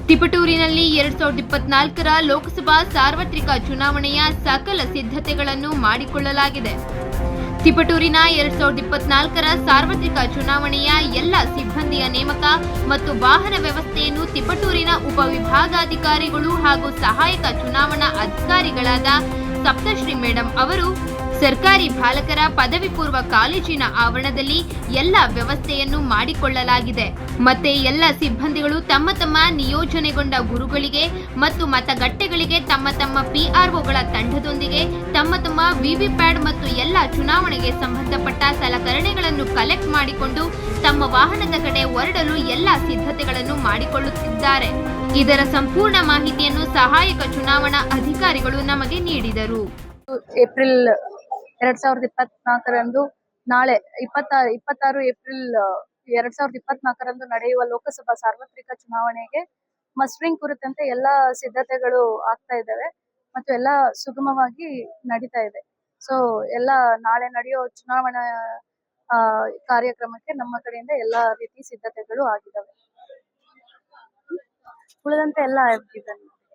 ತಿಪಟೂರಿನಲ್ಲಿ 2024ರ ಲೋಕಸಭಾ ಸಾರ್ವತ್ರಿಕ ಚುನಾವಣೆಯ ಸಕಲ ಸಿದ್ಧತೆಗಳನ್ನು ಮಾಡಿಕೊಳ್ಳಲಾಗಿದೆ. ತಿಪಟೂರಿನ 2024ರ ಸಾರ್ವತ್ರಿಕ ಚುನಾವಣೆಯ ಎಲ್ಲ ಸಿಬ್ಬಂದಿಯ ನೇಮಕ ಮತ್ತು ವಾಹನ ವ್ಯವಸ್ಥೆಯನ್ನು ತಿಪಟೂರಿನ ಉಪವಿಭಾಗಾಧಿಕಾರಿಗಳು ಹಾಗೂ ಸಹಾಯಕ ಚುನಾವಣಾ ಅಧಿಕಾರಿಗಳಾದ ಸಪ್ತಶ್ರೀ ಮೇಡಂ ಅವರು ಸರ್ಕಾರಿ ಬಾಲಕರ ಪದವಿ ಪೂರ್ವ ಕಾಲೇಜಿನ ಆವರಣದಲ್ಲಿ ಎಲ್ಲ ವ್ಯವಸ್ಥೆಯನ್ನು ಮಾಡಿಕೊಳ್ಳಲಾಗಿದೆ. ಮತ್ತೆ ಎಲ್ಲ ಸಿಬ್ಬಂದಿಗಳು ತಮ್ಮ ತಮ್ಮ ನಿಯೋಜನೆಗೊಂಡ ಗುರುಗಳಿಗೆ ಮತ್ತು ಮತಗಟ್ಟೆಗಳಿಗೆ ತಮ್ಮ ತಮ್ಮ ಪಿಆರ್ಒಗಳ ತಂಡದೊಂದಿಗೆ ತಮ್ಮ ತಮ್ಮ ವಿವಿಪ್ಯಾಟ್ ಮತ್ತು ಎಲ್ಲ ಚುನಾವಣೆಗೆ ಸಂಬಂಧಪಟ್ಟ ಸಲಕರಣೆಗಳನ್ನು ಕಲೆಕ್ಟ್ ಮಾಡಿಕೊಂಡು ತಮ್ಮ ವಾಹನದ ಕಡೆ ಹೊರಡಲು ಎಲ್ಲ ಸಿದ್ಧತೆಗಳನ್ನು ಮಾಡಿಕೊಳ್ಳುತ್ತಿದ್ದಾರೆ. ಇದರ ಸಂಪೂರ್ಣ ಮಾಹಿತಿಯನ್ನು ಸಹಾಯಕ ಚುನಾವಣಾ ಅಧಿಕಾರಿಗಳು ನಮಗೆ ನೀಡಿದರು. ಏಪ್ರಿಲ್ 2024ರಂದು ನಾಳೆ 26 ಏಪ್ರಿಲ್ 2024ರಂದು ನಡೆಯುವ ಲೋಕಸಭಾ ಸಾರ್ವತ್ರಿಕ ಚುನಾವಣೆಗೆ ಮಸ್ಟರಿಂಗ್ ಕುರಿತಂತೆ ಎಲ್ಲಾ ಸಿದ್ಧತೆಗಳು ಆಗ್ತಾ ಇದ್ದಾವೆ ಮತ್ತು ಎಲ್ಲ ಸುಗಮವಾಗಿ ನಡೀತಾ ಇದೆ. ಸೊ ಎಲ್ಲ ನಾಳೆ ನಡೆಯೋ ಚುನಾವಣಾ ಕಾರ್ಯಕ್ರಮಕ್ಕೆ ನಮ್ಮ ಕಡೆಯಿಂದ ಎಲ್ಲಾ ರೀತಿ ಸಿದ್ಧತೆಗಳು ಆಗಿದ್ದಾವೆ. ಉಳಿದಂತೆ ಎಲ್ಲ ಆಗಿದೆ.